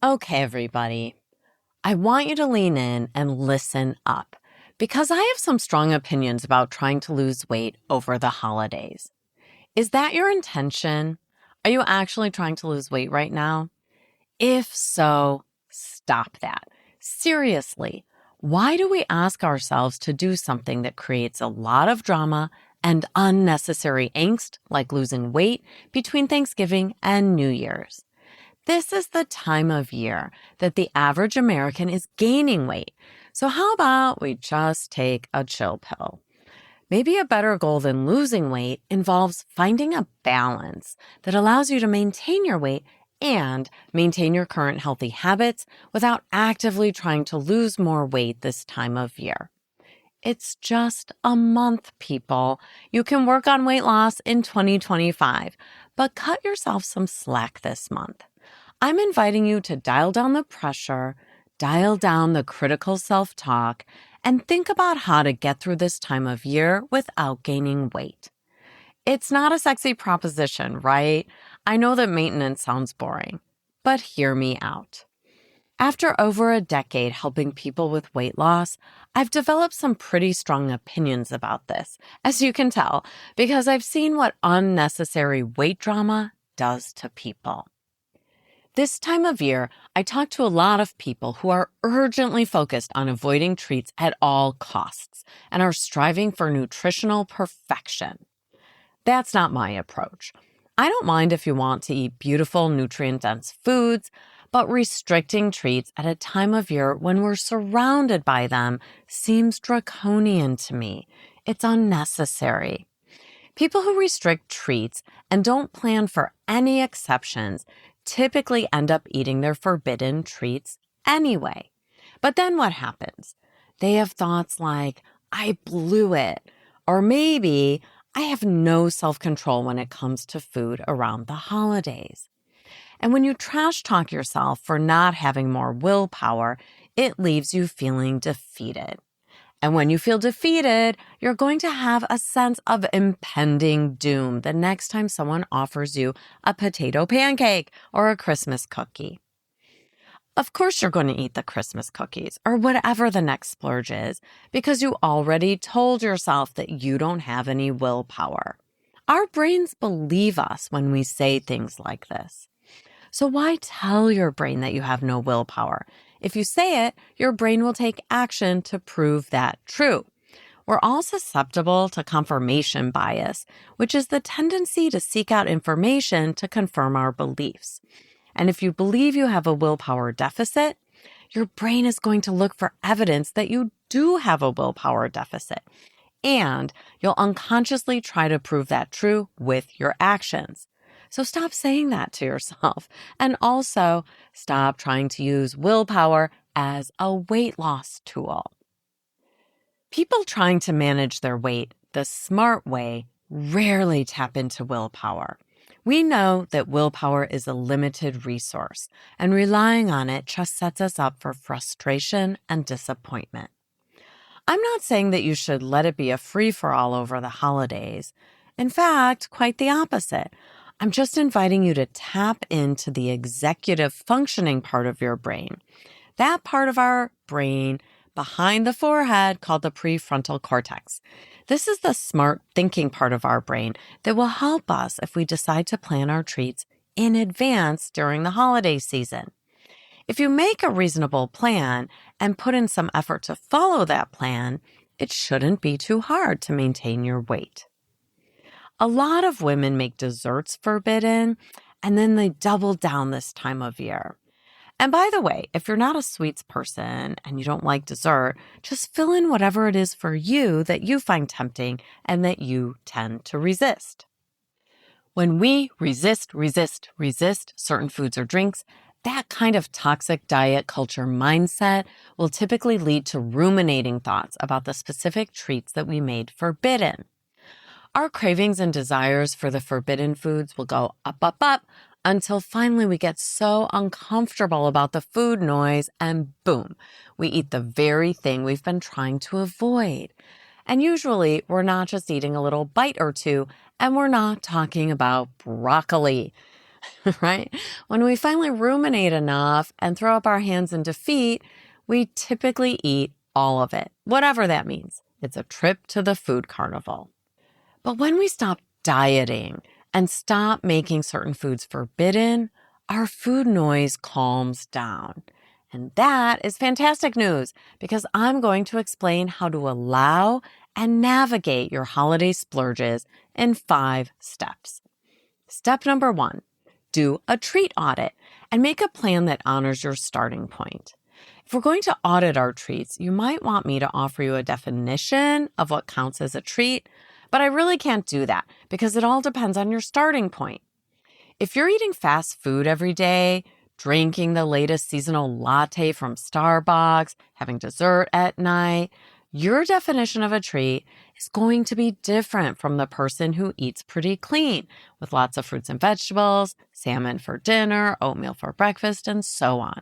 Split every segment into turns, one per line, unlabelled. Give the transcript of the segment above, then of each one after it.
Okay, everybody, I want you to lean in and listen up because I have some strong opinions about trying to lose weight over the holidays. Is that your intention? Are you actually trying to lose weight right now? If so, stop that. Seriously, why do we ask ourselves to do something that creates a lot of drama and unnecessary angst, like losing weight, between Thanksgiving and New Year's? This is the time of year that the average American is gaining weight. So how about we just take a chill pill? Maybe a better goal than losing weight involves finding a balance that allows you to maintain your weight and maintain your current healthy habits without actively trying to lose more weight this time of year. It's just a month, people. You can work on weight loss in 2025, but cut yourself some slack this month. I'm inviting you to dial down the pressure, dial down the critical self-talk, and think about how to get through this time of year without gaining weight. It's not a sexy proposition, right? I know that maintenance sounds boring, but hear me out. After over a decade helping people with weight loss, I've developed some pretty strong opinions about this, as you can tell, because I've seen what unnecessary weight drama does to people. This time of year, I talk to a lot of people who are urgently focused on avoiding treats at all costs and are striving for nutritional perfection. That's not my approach. I don't mind if you want to eat beautiful, nutrient-dense foods, but restricting treats at a time of year when we're surrounded by them seems draconian to me. It's unnecessary. People who restrict treats and don't plan for any exceptions typically end up eating their forbidden treats anyway. But then what happens? They have thoughts like, I blew it, or maybe I have no self-control when it comes to food around the holidays. And when you trash talk yourself for not having more willpower, it leaves you feeling defeated. And when you feel defeated, you're going to have a sense of impending doom the next time someone offers you a potato pancake or a Christmas cookie. Of course, you're going to eat the Christmas cookies or whatever the next splurge is because you already told yourself that you don't have any willpower. Our brains believe us when we say things like this. So why tell your brain that you have no willpower? If you say it, your brain will take action to prove that true. We're all susceptible to confirmation bias, which is the tendency to seek out information to confirm our beliefs. And if you believe you have a willpower deficit, your brain is going to look for evidence that you do have a willpower deficit. And you'll unconsciously try to prove that true with your actions. So stop saying that to yourself. And also stop trying to use willpower as a weight loss tool. People trying to manage their weight the smart way rarely tap into willpower. We know that willpower is a limited resource, and relying on it just sets us up for frustration and disappointment. I'm not saying that you should let it be a free-for-all over the holidays. In fact, quite the opposite. I'm just inviting you to tap into the executive functioning part of your brain. That part of our brain behind the forehead called the prefrontal cortex. This is the smart thinking part of our brain that will help us if we decide to plan our treats in advance during the holiday season. If you make a reasonable plan and put in some effort to follow that plan, it shouldn't be too hard to maintain your weight. A lot of women make desserts forbidden, and then they double down this time of year. And by the way, if you're not a sweets person and you don't like dessert, just fill in whatever it is for you that you find tempting and that you tend to resist. When we resist certain foods or drinks, that kind of toxic diet culture mindset will typically lead to ruminating thoughts about the specific treats that we made forbidden. Our cravings and desires for the forbidden foods will go up, until finally we get so uncomfortable about the food noise and boom, we eat the very thing we've been trying to avoid. And usually we're not just eating a little bite or two, and we're not talking about broccoli. right? When we finally ruminate enough and throw up our hands in defeat, we typically eat all of it, whatever that means. It's a trip to the food carnival. But when we stop dieting and stop making certain foods forbidden, our food noise calms down. And that is fantastic news because I'm going to explain how to allow and navigate your holiday splurges in 5 steps. Step number 1, do a treat audit and make a plan that honors your starting point. If we're going to audit our treats, you might want me to offer you a definition of what counts as a treat, but I really can't do that because it all depends on your starting point. If you're eating fast food every day, drinking the latest seasonal latte from Starbucks, having dessert at night, your definition of a treat is going to be different from the person who eats pretty clean with lots of fruits and vegetables, salmon for dinner, oatmeal for breakfast, and so on.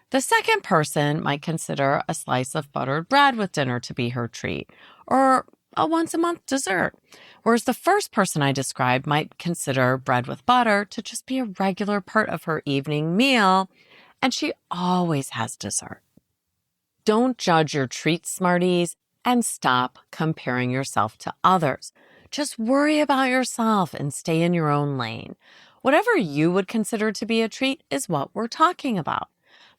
The second person might consider a slice of buttered bread with dinner to be her treat, or a once-a-month dessert, whereas the first person I described might consider bread with butter to just be a regular part of her evening meal, and she always has dessert. Don't judge your treats, smarties, and stop comparing yourself to others. Just worry about yourself and stay in your own lane. Whatever you would consider to be a treat is what we're talking about.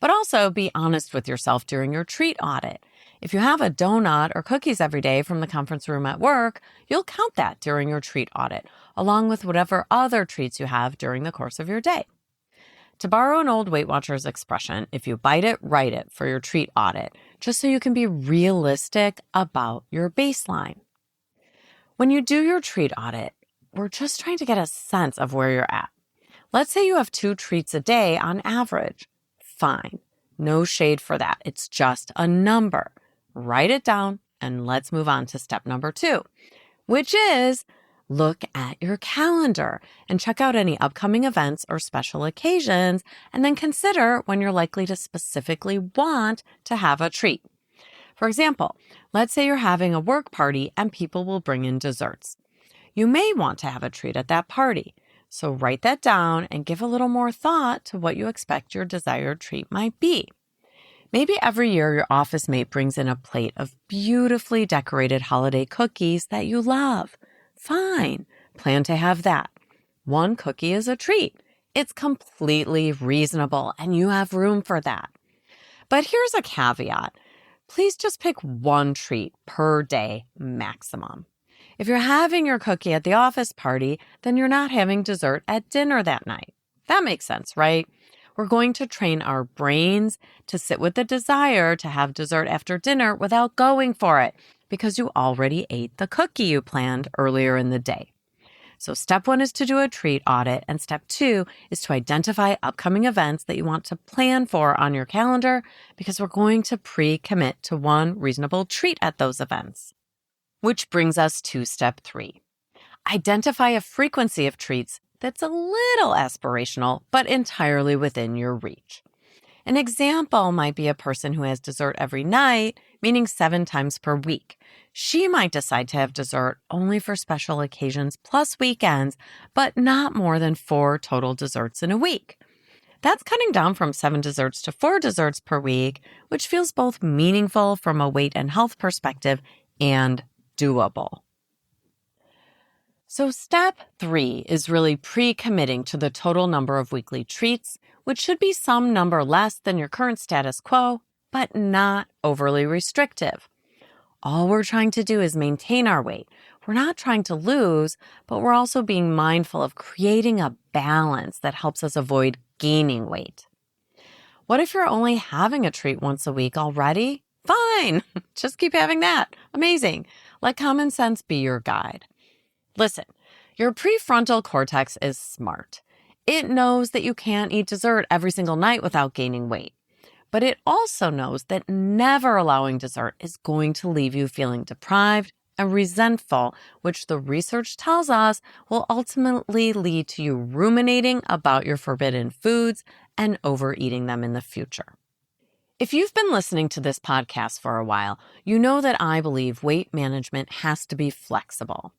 But also be honest with yourself during your treat audit. If you have a donut or cookies every day from the conference room at work, you'll count that during your treat audit, along with whatever other treats you have during the course of your day. To borrow an old Weight Watchers expression, if you bite it, write it for your treat audit, just so you can be realistic about your baseline. When you do your treat audit, we're just trying to get a sense of where you're at. Let's say you have 2 treats a day on average. Fine. No shade for that. It's just a number. Write it down and let's move on to step number 2, which is look at your calendar and check out any upcoming events or special occasions, and then consider when you're likely to specifically want to have a treat. For example, let's say you're having a work party and people will bring in desserts. You may want to have a treat at that party. So write that down and give a little more thought to what you expect your desired treat might be. Maybe every year your office mate brings in a plate of beautifully decorated holiday cookies that you love. Fine, plan to have that. 1 cookie is a treat. It's completely reasonable and you have room for that. But here's a caveat. Please just pick 1 treat per day maximum. If you're having your cookie at the office party, then you're not having dessert at dinner that night. That makes sense, right? We're going to train our brains to sit with the desire to have dessert after dinner without going for it because you already ate the cookie you planned earlier in the day. So step 1 is to do a treat audit, and step 2 is to identify upcoming events that you want to plan for on your calendar because we're going to pre-commit to 1 reasonable treat at those events. Which brings us to step 3. Identify a frequency of treats that's a little aspirational, but entirely within your reach. An example might be a person who has dessert every night, meaning 7 times per week. She might decide to have dessert only for special occasions plus weekends, but not more than 4 total desserts in a week. That's cutting down from 7 desserts to 4 desserts per week, which feels both meaningful from a weight and health perspective and doable. So step 3 is really pre-committing to the total number of weekly treats, which should be some number less than your current status quo, but not overly restrictive. All we're trying to do is maintain our weight. We're not trying to lose, but we're also being mindful of creating a balance that helps us avoid gaining weight. What if you're only having a treat once a week already? Fine, just keep having that. Amazing. Let common sense be your guide. Listen, your prefrontal cortex is smart. It knows that you can't eat dessert every single night without gaining weight. But it also knows that never allowing dessert is going to leave you feeling deprived and resentful, which the research tells us will ultimately lead to you ruminating about your forbidden foods and overeating them in the future. If you've been listening to this podcast for a while, you know that I believe weight management has to be flexible.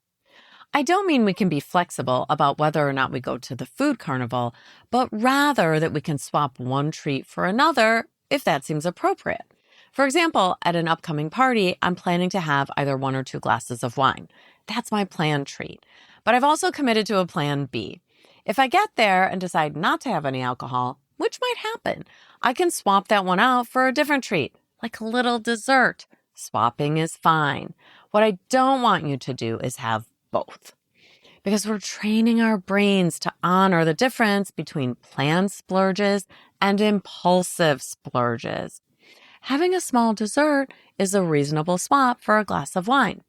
I don't mean we can be flexible about whether or not we go to the food carnival, but rather that we can swap one treat for another if that seems appropriate. For example, at an upcoming party, I'm planning to have either 1 or 2 glasses of wine. That's my planned treat. But I've also committed to a plan B. If I get there and decide not to have any alcohol, which might happen, I can swap that one out for a different treat, like a little dessert. Swapping is fine. What I don't want you to do is have both, because we're training our brains to honor the difference between planned splurges and impulsive splurges. Having a small dessert is a reasonable swap for a glass of wine,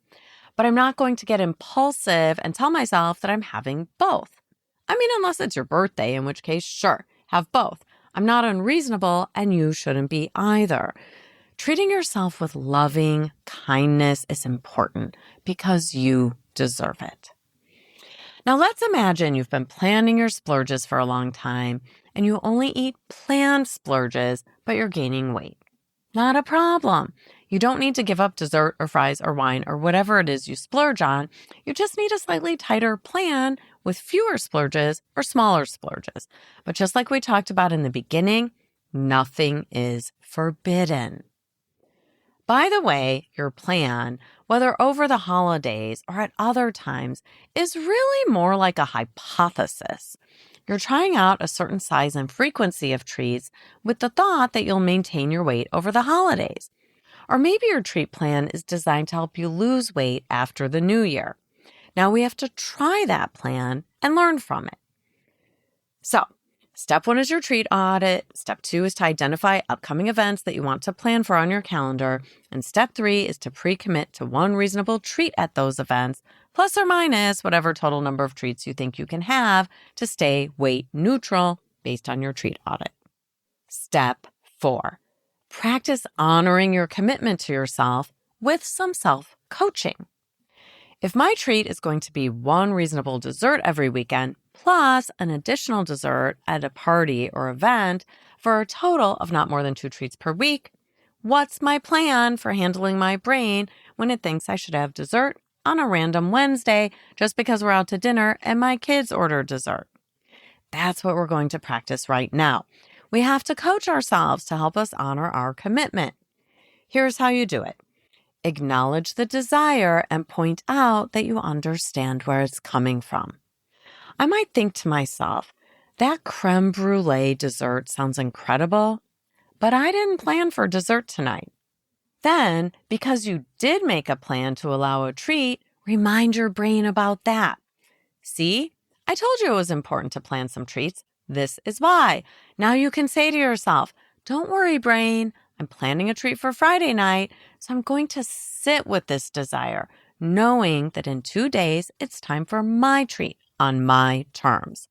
but I'm not going to get impulsive and tell myself that I'm having both. I mean, unless it's your birthday, in which case, sure, have both. I'm not unreasonable, and you shouldn't be either. Treating yourself with loving kindness is important because you deserve it. Now let's imagine you've been planning your splurges for a long time and you only eat planned splurges, but you're gaining weight. Not a problem. You don't need to give up dessert or fries or wine or whatever it is you splurge on. You just need a slightly tighter plan with fewer splurges or smaller splurges. But just like we talked about in the beginning, nothing is forbidden. By the way, your plan, whether over the holidays or at other times, is really more like a hypothesis. You're trying out a certain size and frequency of treats with the thought that you'll maintain your weight over the holidays. Or maybe your treat plan is designed to help you lose weight after the new year. Now we have to try that plan and learn from it. So, step 1 is your treat audit. Step 2 is to identify upcoming events that you want to plan for on your calendar. And step 3 is to pre-commit to one reasonable treat at those events, plus or minus whatever total number of treats you think you can have to stay weight neutral based on your treat audit. Step 4, practice honoring your commitment to yourself with some self-coaching. If my treat is going to be one reasonable dessert every weekend, plus an additional dessert at a party or event for a total of not more than 2 treats per week, what's my plan for handling my brain when it thinks I should have dessert on a random Wednesday just because we're out to dinner and my kids order dessert? That's what we're going to practice right now. We have to coach ourselves to help us honor our commitment. Here's how you do it. Acknowledge the desire and point out that you understand where it's coming from. I might think to myself, that creme brulee dessert sounds incredible, but I didn't plan for dessert tonight. Then, because you did make a plan to allow a treat, remind your brain about that. See, I told you it was important to plan some treats. This is why. Now you can say to yourself, don't worry, brain. I'm planning a treat for Friday night, so I'm going to sit with this desire, knowing that in 2 days, it's time for my treat on my terms.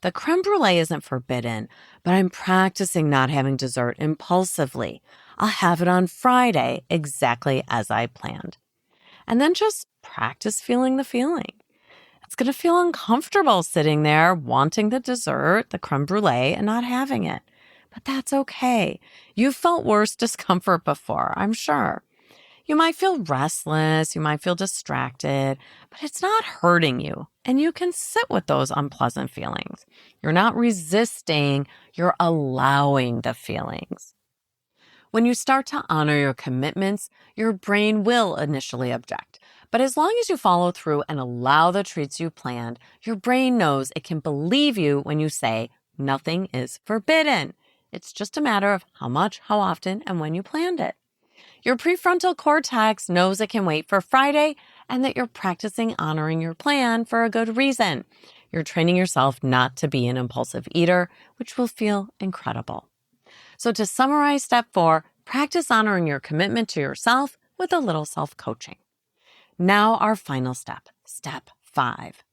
The creme brulee isn't forbidden, but I'm practicing not having dessert impulsively. I'll have it on Friday, exactly as I planned. And then just practice feeling the feeling. It's going to feel uncomfortable sitting there wanting the dessert, the creme brulee, and not having it. But that's okay. You've felt worse discomfort before, I'm sure. You might feel restless, you might feel distracted, but it's not hurting you, and you can sit with those unpleasant feelings. You're not resisting, you're allowing the feelings. When you start to honor your commitments, your brain will initially object. But as long as you follow through and allow the treats you planned, your brain knows it can believe you when you say, nothing is forbidden. It's just a matter of how much, how often, and when you planned it. Your prefrontal cortex knows it can wait for Friday and that you're practicing honoring your plan for a good reason. You're training yourself not to be an impulsive eater, which will feel incredible. So to summarize step 4, practice honoring your commitment to yourself with a little self-coaching. Now our final step, step 5.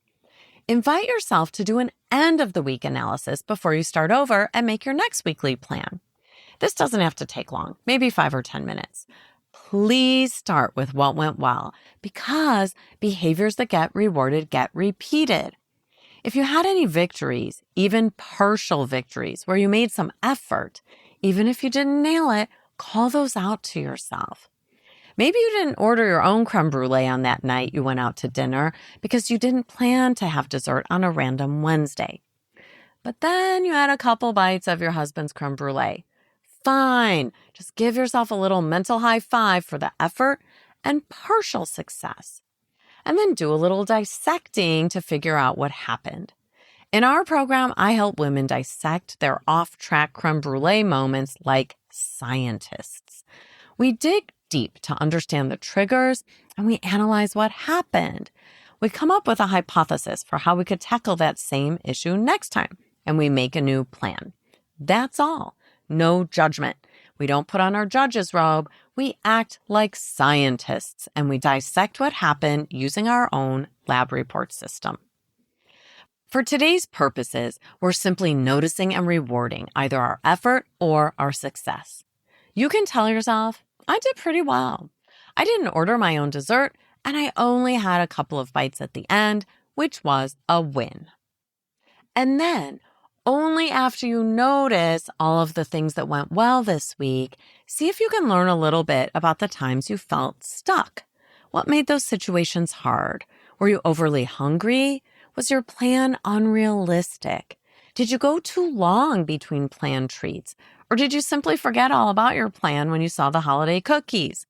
Invite yourself to do an end of the week analysis before you start over and make your next weekly plan. This doesn't have to take long, maybe 5 or 10 minutes. Please start with what went well, because behaviors that get rewarded get repeated. If you had any victories, even partial victories, where you made some effort, even if you didn't nail it, call those out to yourself. Maybe you didn't order your own creme brulee on that night you went out to dinner because you didn't plan to have dessert on a random Wednesday. But then you had a couple bites of your husband's creme brulee. Fine, just give yourself a little mental high five for the effort and partial success. And then do a little dissecting to figure out what happened. In our program, I help women dissect their off-track creme brulee moments like scientists. We dig deep to understand the triggers, and we analyze what happened. We come up with a hypothesis for how we could tackle that same issue next time, and we make a new plan. That's all. No judgment. We don't put on our judge's robe. We act like scientists, and we dissect what happened using our own lab report system. For today's purposes, we're simply noticing and rewarding either our effort or our success. You can tell yourself, I did pretty well. I didn't order my own dessert, and I only had a couple of bites at the end, which was a win. And then, only after you notice all of the things that went well this week, see if you can learn a little bit about the times you felt stuck. What made those situations hard? Were you overly hungry? Was your plan unrealistic? Did you go too long between planned treats? Or did you simply forget all about your plan when you saw the holiday cookies?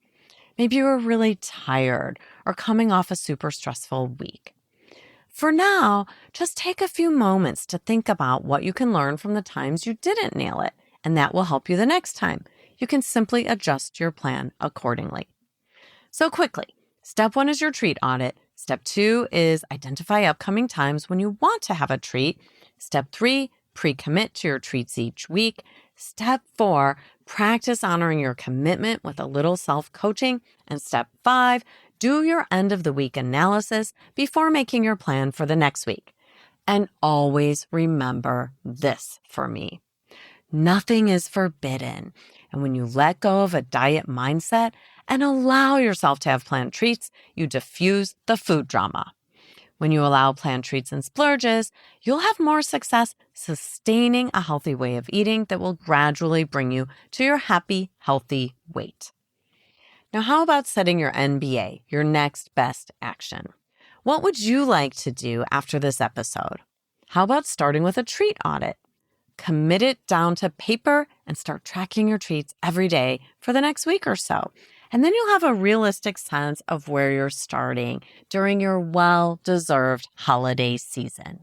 Maybe you were really tired or coming off a super stressful week. For now, just take a few moments to think about what you can learn from the times you didn't nail it, and that will help you the next time. You can simply adjust your plan accordingly. So quickly, step 1 is your treat audit. Step 2 is identify upcoming times when you want to have a treat. Step 3, pre-commit to your treats each week. Step 4, practice honoring your commitment with a little self-coaching. And step 5, do your end of the week analysis before making your plan for the next week. And always remember this for me. Nothing is forbidden. And when you let go of a diet mindset and allow yourself to have planned treats, you diffuse the food drama. When you allow planned treats and splurges, you'll have more success sustaining a healthy way of eating that will gradually bring you to your happy, healthy weight. Now, how about setting your NBA, your next best action? What would you like to do after this episode? How about starting with a treat audit? Commit it down to paper and start tracking your treats every day for the next week or so. And then you'll have a realistic sense of where you're starting during your well-deserved holiday season.